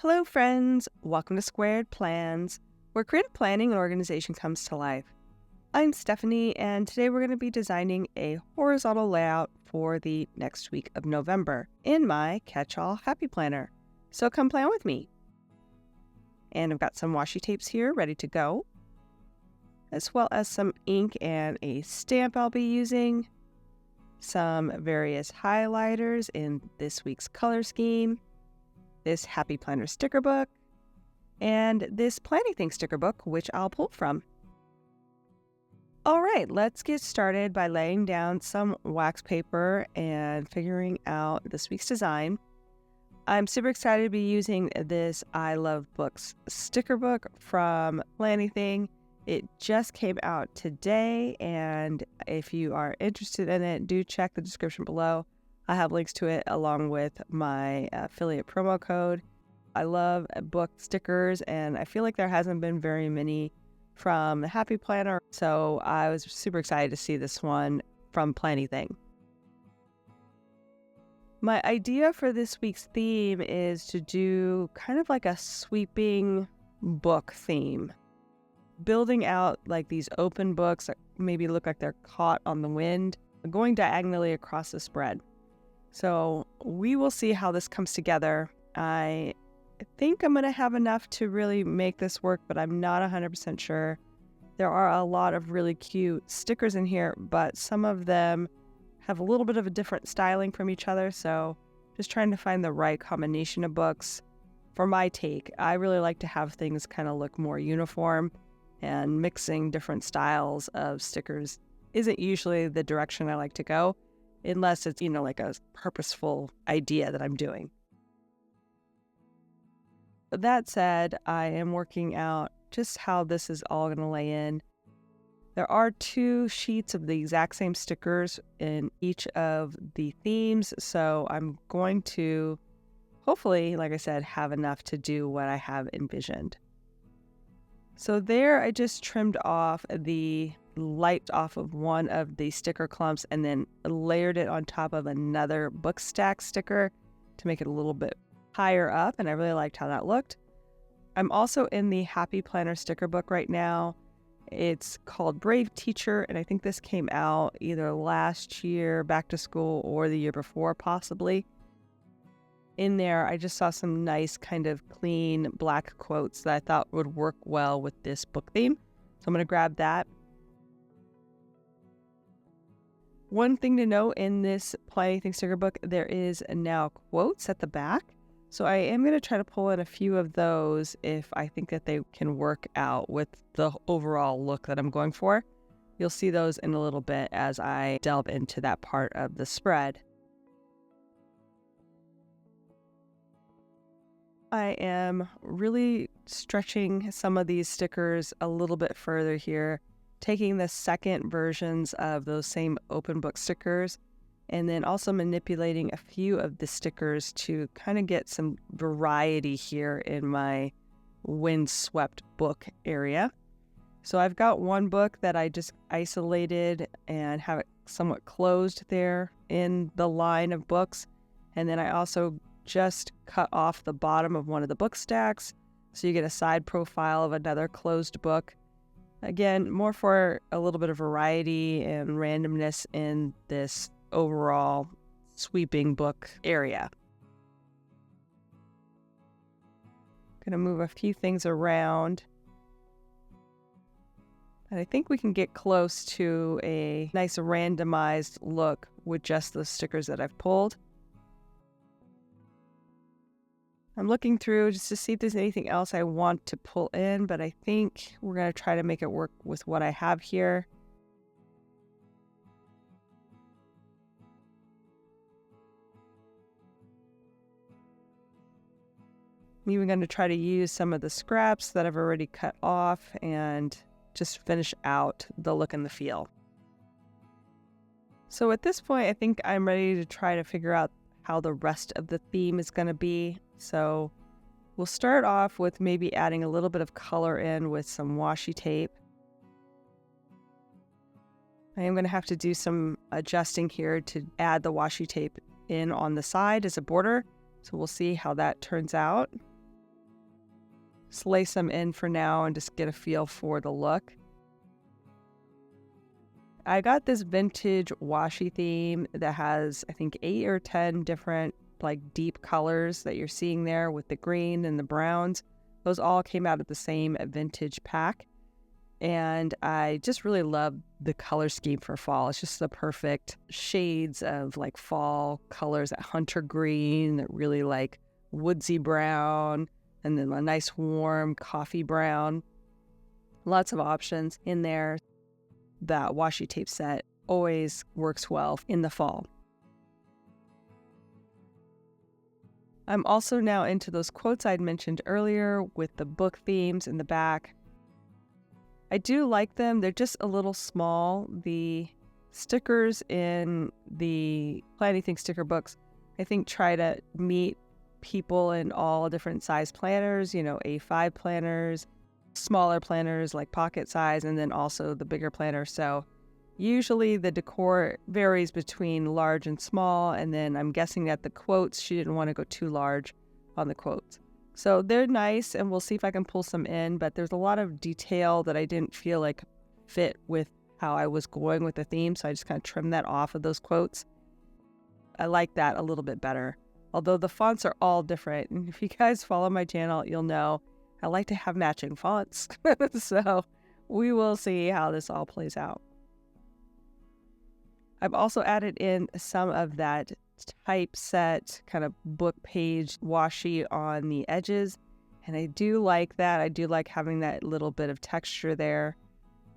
Hello friends, welcome to Squaird Plans, where creative planning and organization comes to life. I'm Stephanie, and today we're going to be designing a horizontal layout for the next week of November in my catch-all happy planner. So come plan with me. And I've got some washi tapes here ready to go, as well as some ink and a stamp I'll be using, some various highlighters in this week's color scheme, this Happy Planner sticker book, and this Planning Thing sticker book, which I'll pull from. All right, let's get started by laying down some wax paper and figuring out this week's design. I'm super excited to be using this I Love Books sticker book from Planning Thing. It just came out today, and if you are interested in it, do check the description below. I have links to it along with my affiliate promo code. I love book stickers, and I feel like there hasn't been very many from the Happy Planner, so I was super excited to see this one from Planning Thing. My idea for this week's theme is to do kind of like a sweeping book theme, building out like these open books that maybe look like they're caught on the wind, going diagonally across the spread. So we will see how this comes together. I think I'm going to have enough to really make this work, but I'm not 100% sure. There are a lot of really cute stickers in here, but some of them have a little bit of a different styling from each other. So just trying to find the right combination of books for my take. I really like to have things kind of look more uniform, and mixing different styles of stickers isn't usually the direction I like to go, unless it's, like a purposeful idea that I'm doing. But that said, I am working out just how this is all going to lay in. There are 2 sheets of the exact same stickers in each of the themes, so I'm going to, hopefully, like I said, have enough to do what I have envisioned. So there, I just trimmed off the light off of one of the sticker clumps and then layered it on top of another book stack sticker to make it a little bit higher up, and I really liked how that looked. I'm also in the Happy Planner sticker book right now. It's called Brave Teacher, and I think this came out either last year, back to school, or the year before, possibly. In there, I just saw some nice kind of clean black quotes that I thought would work well with this book theme. So I'm going to grab that. One thing to note in this Planning Thing sticker book, there is now quotes at the back. So I am going to try to pull in a few of those if I think that they can work out with the overall look that I'm going for. You'll see those in a little bit as I delve into that part of the spread. I am really stretching some of these stickers a little bit further here, taking the second versions of those same open book stickers, and then also manipulating a few of the stickers to kind of get some variety here in my windswept book area. So I've got one book that I just isolated and have it somewhat closed there in the line of books, and then I also just cut off the bottom of one of the book stacks so you get a side profile of another closed book. Again, more for a little bit of variety and randomness in this overall sweeping book area. I'm going to move a few things around, and I think we can get close to a nice randomized look with just those stickers that I've pulled. I'm looking through just to see if there's anything else I want to pull in, but I think we're going to try to make it work with what I have here. I'm even going to try to use some of the scraps that I've already cut off and just finish out the look and the feel. So at this point, I think I'm ready to try to figure out how the rest of the theme is going to be. So we'll start off with maybe adding a little bit of color in with some washi tape. I am going to have to do some adjusting here to add the washi tape in on the side as a border. So we'll see how that turns out. slice them in for now and just get a feel for the look. I got this vintage washi theme that has, I think, 8 or 10 different like deep colors that you're seeing there with the green and the browns. Those all came out of the same vintage pack. And I just really love the color scheme for fall. It's just the perfect shades of like fall colors, that hunter green, that really like woodsy brown, and then a nice warm coffee brown. Lots of options in there. That washi tape set always works well in the fall. I'm also now into those quotes I'd mentioned earlier with the book themes in the back. I do like them. They're just a little small. The stickers in the Planning Things sticker books, I think, try to meet people in all different size planners, A5 planners, smaller planners like pocket size, and then also the bigger planner. So usually the decor varies between large and small, and then I'm guessing that the quotes, she didn't want to go too large on the quotes. So they're nice, and we'll see if I can pull some in, but there's a lot of detail that I didn't feel like fit with how I was going with the theme, so I just kind of trimmed that off of those quotes. I like that a little bit better, although the fonts are all different. And if you guys follow my channel, you'll know I like to have matching fonts. So we will see how this all plays out. I've also added in some of that typeset kind of book page washi on the edges, and I do like that. I do like having that little bit of texture there.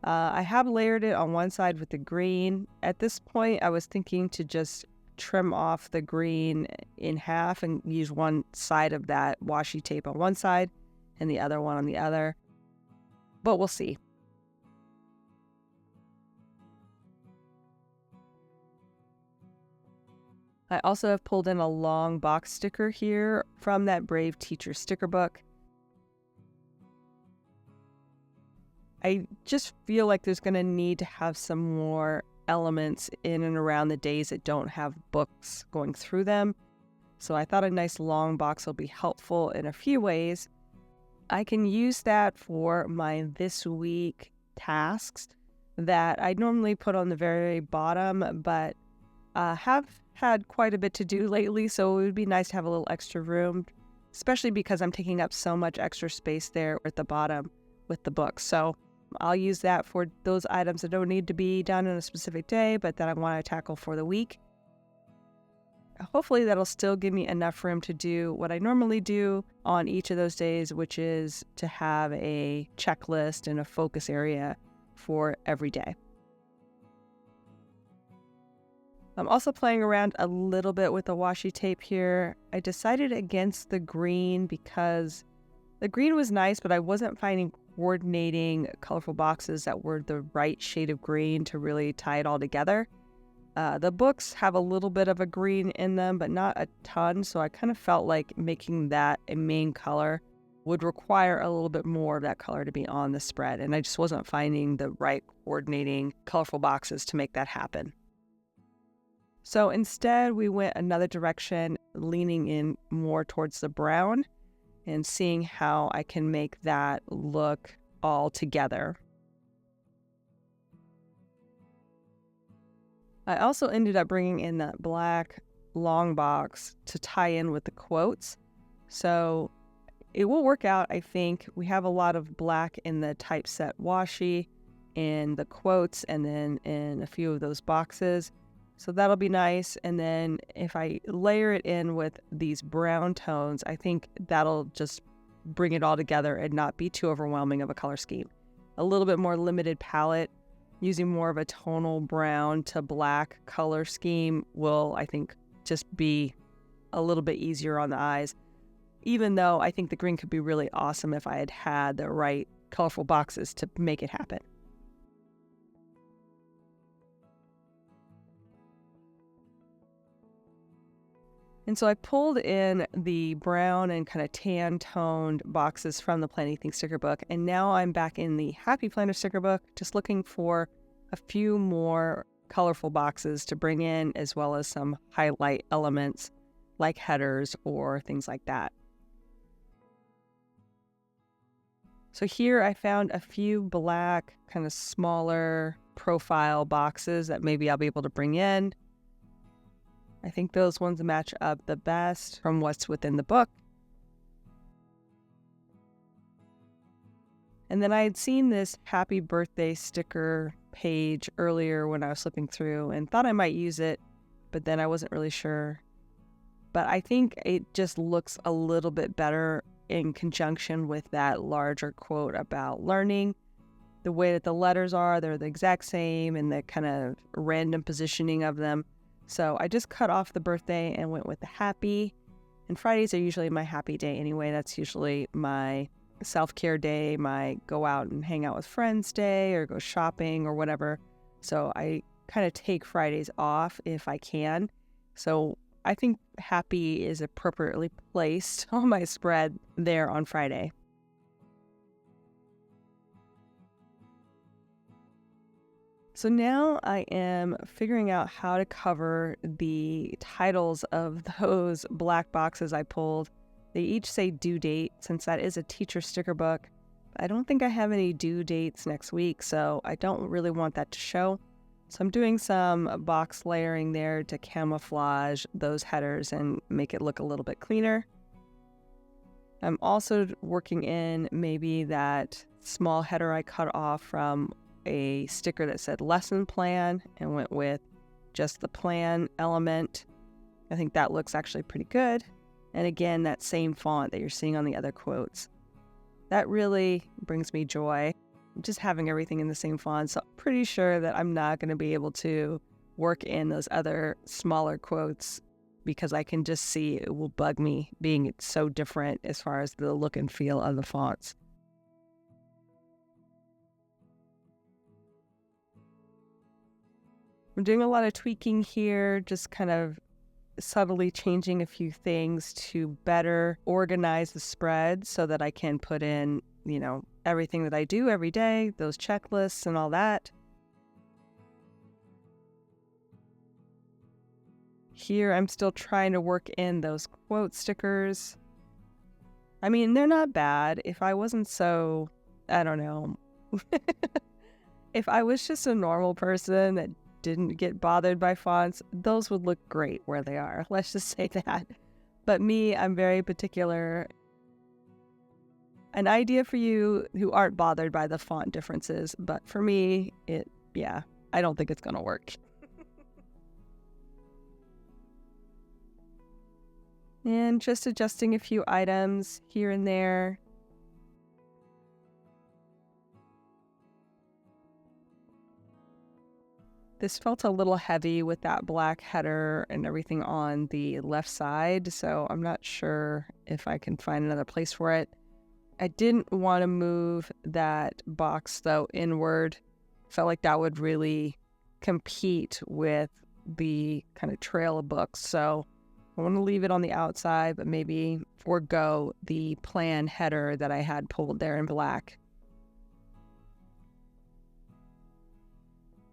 I have layered it on one side with the green. At this point, I was thinking to just trim off the green in half and use one side of that washi tape on one side and the other one on the other, but we'll see. I also have pulled in a long box sticker here from that Brave Teacher sticker book. I just feel like there's going to need to have some more elements in and around the days that don't have books going through them. So I thought a nice long box will be helpful in a few ways. I can use that for my this week tasks that I normally put on the very bottom, but have had quite a bit to do lately, so it would be nice to have a little extra room, especially because I'm taking up so much extra space there at the bottom with the books. So I'll use that for those items that don't need to be done in a specific day, but that I want to tackle for the week. Hopefully that'll still give me enough room to do what I normally do on each of those days, which is to have a checklist and a focus area for every day. I'm also playing around a little bit with the washi tape here. I decided against the green because the green was nice, but I wasn't finding coordinating colorful boxes that were the right shade of green to really tie it all together. The books have a little bit of a green in them, but not a ton, so I kind of felt like making that a main color would require a little bit more of that color to be on the spread, and I just wasn't finding the right coordinating colorful boxes to make that happen. So instead, we went another direction, leaning in more towards the brown and seeing how I can make that look all together. I also ended up bringing in that black long box to tie in with the quotes. So it will work out, I think. We have a lot of black in the typeset washi, in the quotes, and then in a few of those boxes. So that'll be nice. And then if I layer it in with these brown tones, I think that'll just bring it all together and not be too overwhelming of a color scheme. A little bit more limited palette, using more of a tonal brown to black color scheme will, I think, just be a little bit easier on the eyes. Even though I think the green could be really awesome if I had had the right colorful boxes to make it happen. And so I pulled in the brown and kind of tan toned boxes from the Planning Things sticker book. And now I'm back in the Happy Planner sticker book, just looking for a few more colorful boxes to bring in, as well as some highlight elements like headers or things like that. So here I found a few black, kind of smaller profile boxes that maybe I'll be able to bring in. I think those ones match up the best from what's within the book. And then I had seen this happy birthday sticker page earlier when I was flipping through and thought I might use it, but then I wasn't really sure. But I think it just looks a little bit better in conjunction with that larger quote about learning. The way that the letters are, they're the exact same, and the kind of random positioning of them. So I just cut off the birthday and went with the happy. And Fridays are usually my happy day anyway. That's usually my self-care day, my go out and hang out with friends day, or go shopping or whatever. So I kind of take Fridays off if I can. So I think happy is appropriately placed on my spread there on Friday. So now I am figuring out how to cover the titles of those black boxes I pulled. They each say due date, since that is a teacher sticker book. I don't think I have any due dates next week, so I don't really want that to show. So I'm doing some box layering there to camouflage those headers and make it look a little bit cleaner. I'm also working in maybe that small header I cut off from a sticker that said lesson plan and went with just the plan element. I think that looks actually pretty good. And again, that same font that you're seeing on the other quotes. That really brings me joy, just having everything in the same font. So I'm pretty sure that I'm not going to be able to work in those other smaller quotes because I can just see it will bug me being so different as far as the look and feel of the fonts. I'm doing a lot of tweaking here, just kind of subtly changing a few things to better organize the spread so that I can put in, everything that I do every day, those checklists and all that. Here, I'm still trying to work in those quote stickers. I mean, they're not bad. If I wasn't so, I don't know, if I was just a normal person that didn't get bothered by fonts, those would look great where they are. Let's just say that. But me, I'm very particular. An idea for you who aren't bothered by the font differences, but for me, I don't think it's going to work. And just adjusting a few items here and there. This felt a little heavy with that black header and everything on the left side, so I'm not sure if I can find another place for it. I didn't want to move that box, though, inward. Felt like that would really compete with the kind of trail of books, so I want to leave it on the outside, but maybe forego the plan header that I had pulled there in black.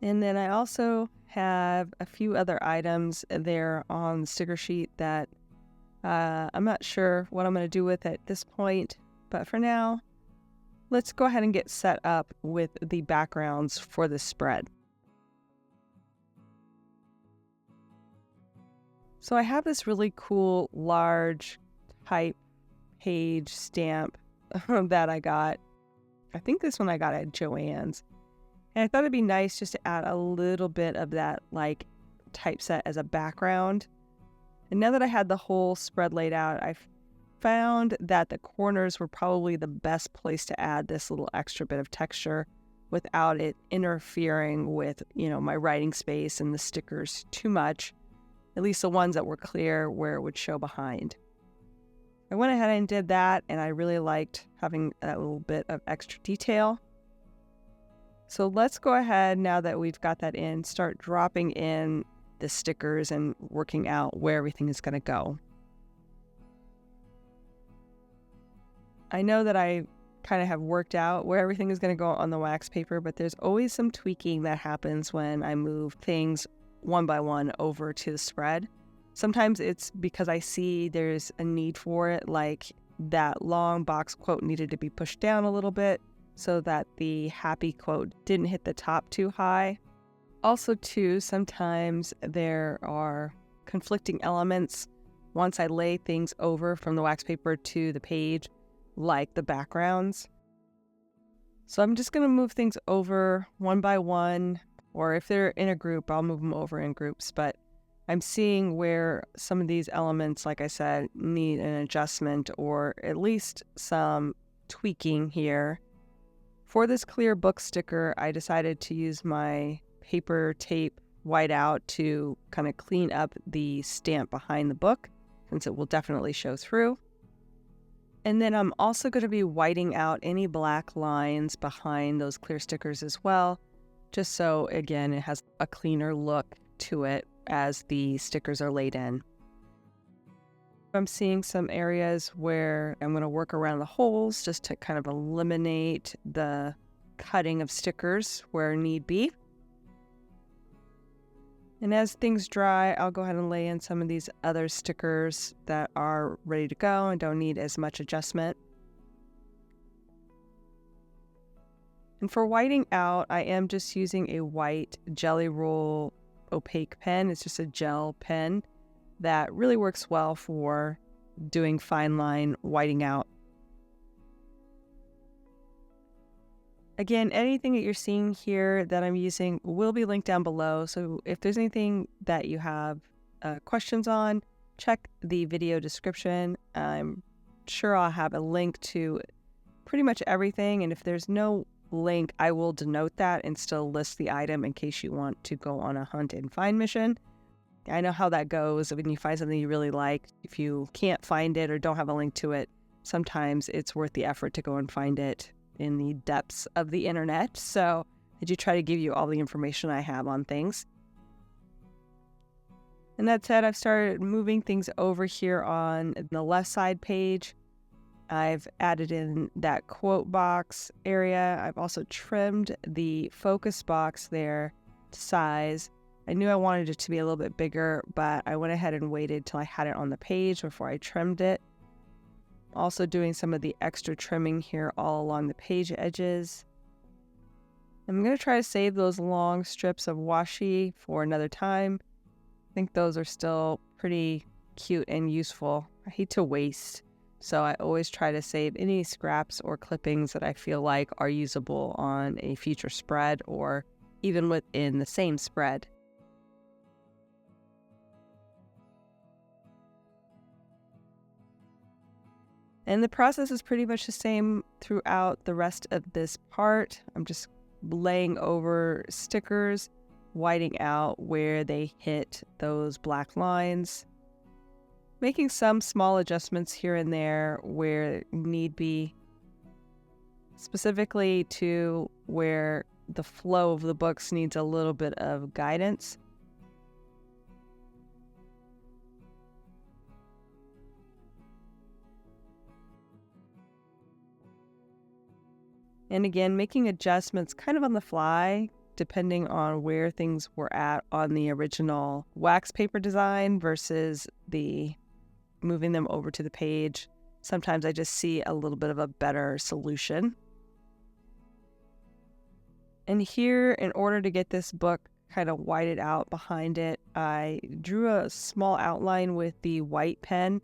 And then I also have a few other items there on the sticker sheet that I'm not sure what I'm going to do with at this point. But for now, let's go ahead and get set up with the backgrounds for the spread. So I have this really cool large type page stamp that I got. I think this one I got at Joann's. And I thought it'd be nice just to add a little bit of that typeset as a background. And now that I had the whole spread laid out, I found that the corners were probably the best place to add this little extra bit of texture without it interfering with, my writing space and the stickers too much, at least the ones that were clear where it would show behind. I went ahead and did that, and I really liked having that little bit of extra detail. So let's go ahead, now that we've got that in, start dropping in the stickers and working out where everything is going to go. I know that I kind of have worked out where everything is going to go on the wax paper, but there's always some tweaking that happens when I move things one by one over to the spread. Sometimes it's because I see there's a need for it, like that long box quote needed to be pushed down a little bit so that the happy quote didn't hit the top too high. Also, too, sometimes there are conflicting elements once I lay things over from the wax paper to the page, like the backgrounds. So I'm just going to move things over one by one, or if they're in a group, I'll move them over in groups. But I'm seeing where some of these elements, like I said, need an adjustment or at least some tweaking here. For this clear book sticker, I decided to use my paper tape whiteout to kind of clean up the stamp behind the book, since it will definitely show through. And then I'm also going to be whiting out any black lines behind those clear stickers as well, just so, again, it has a cleaner look to it as the stickers are laid in. I'm seeing some areas where I'm going to work around the holes just to kind of eliminate the cutting of stickers where need be. And as things dry, I'll go ahead and lay in some of these other stickers that are ready to go and don't need as much adjustment. And for whiting out, I am just using a white Jelly Roll opaque pen. It's just a gel pen that really works well for doing fine line whiting out. Again, anything that you're seeing here that I'm using will be linked down below. So if there's anything that you have questions on, check the video description. I'm sure I'll have a link to pretty much everything. And if there's no link, I will denote that and still list the item in case you want to go on a hunt and find mission. I know how that goes when you find something you really like. If you can't find it or don't have a link to it, sometimes it's worth the effort to go and find it in the depths of the internet. So I do try to give you all the information I have on things. And that said, I've started moving things over here on the left side page. I've added in that quote box area. I've also trimmed the focus box there to size. I knew I wanted it to be a little bit bigger, but I went ahead and waited till I had it on the page before I trimmed it. Also doing some of the extra trimming here all along the page edges. I'm going to try to save those long strips of washi for another time. I think those are still pretty cute and useful. I hate to waste, so I always try to save any scraps or clippings that I feel like are usable on a future spread or even within the same spread. And the process is pretty much the same throughout the rest of this part. I'm just laying over stickers, whiting out where they hit those black lines, making some small adjustments here and there where need be, specifically to where the flow of the books needs a little bit of guidance. And again, making adjustments kind of on the fly, depending on where things were at on the original wax paper design versus the moving them over to the page. Sometimes I just see a little bit of a better solution. And here, in order to get this book kind of whited out behind it, I drew a small outline with the white pen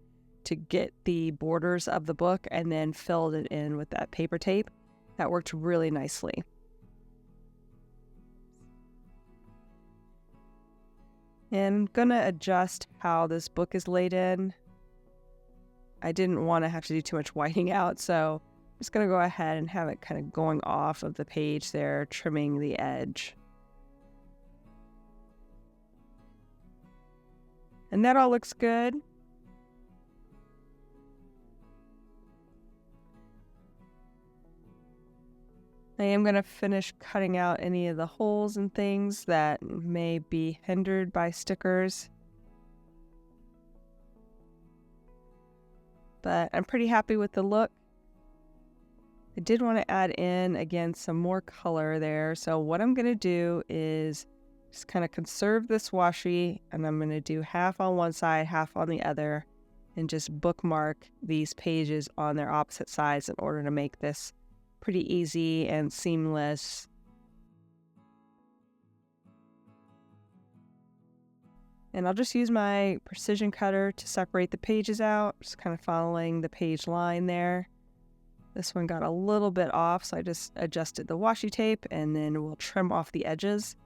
to get the borders of the book and then filled it in with that paper tape. That worked really nicely. And I'm going to adjust how this book is laid in. I didn't want to have to do too much whiting out, so I'm just going to go ahead and have it kind of going off of the page there, trimming the edge. And that all looks good. I am going to finish cutting out any of the holes and things that may be hindered by stickers. But I'm pretty happy with the look. I did want to add in, again, some more color there. So what I'm going to do is just kind of conserve this washi, and I'm going to do half on one side, half on the other, and just bookmark these pages on their opposite sides in order to make this pretty easy and seamless. And I'll just use my precision cutter to separate the pages out, just kind of following the page line there. This one got a little bit off, so I just adjusted the washi tape, and then we'll trim off the edges.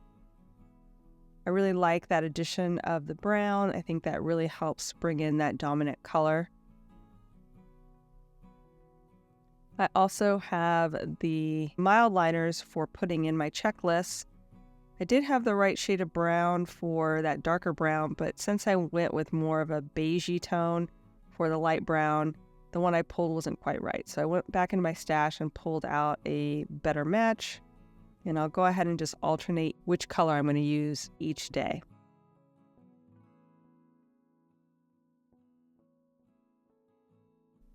I really like that addition of the brown. I think that really helps bring in that dominant color. I also have the mild liners for putting in my checklists. I did have the right shade of brown for that darker brown, but since I went with more of a beigey tone for the light brown, the one I pulled wasn't quite right. So I went back into my stash and pulled out a better match, and I'll go ahead and just alternate which color I'm going to use each day.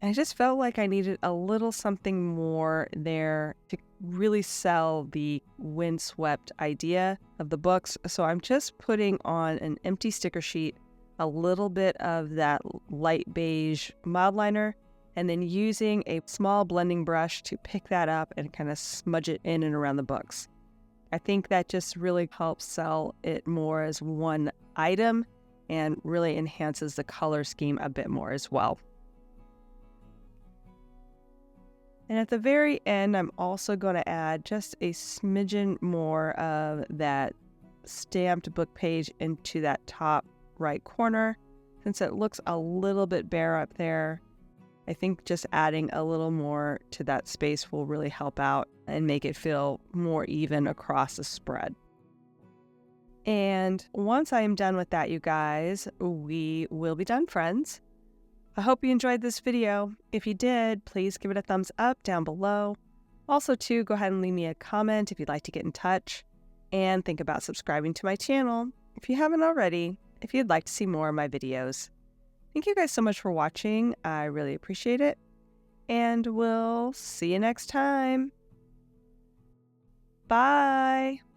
I just felt like I needed a little something more there to really sell the windswept idea of the books. So I'm just putting on an empty sticker sheet a little bit of that light beige mild liner, and then using a small blending brush to pick that up and kind of smudge it in and around the books. I think that just really helps sell it more as one item and really enhances the color scheme a bit more as well. And at the very end, I'm also going to add just a smidgen more of that stamped book page into that top right corner. Since it looks a little bit bare up there, I think just adding a little more to that space will really help out and make it feel more even across the spread. And once I am done with that, you guys, we will be done, friends. I hope you enjoyed this video. If you did, please give it a thumbs up down below. Also, too, go ahead and leave me a comment if you'd like to get in touch. And think about subscribing to my channel if you haven't already, if you'd like to see more of my videos. Thank you guys so much for watching. I really appreciate it. And we'll see you next time. Bye!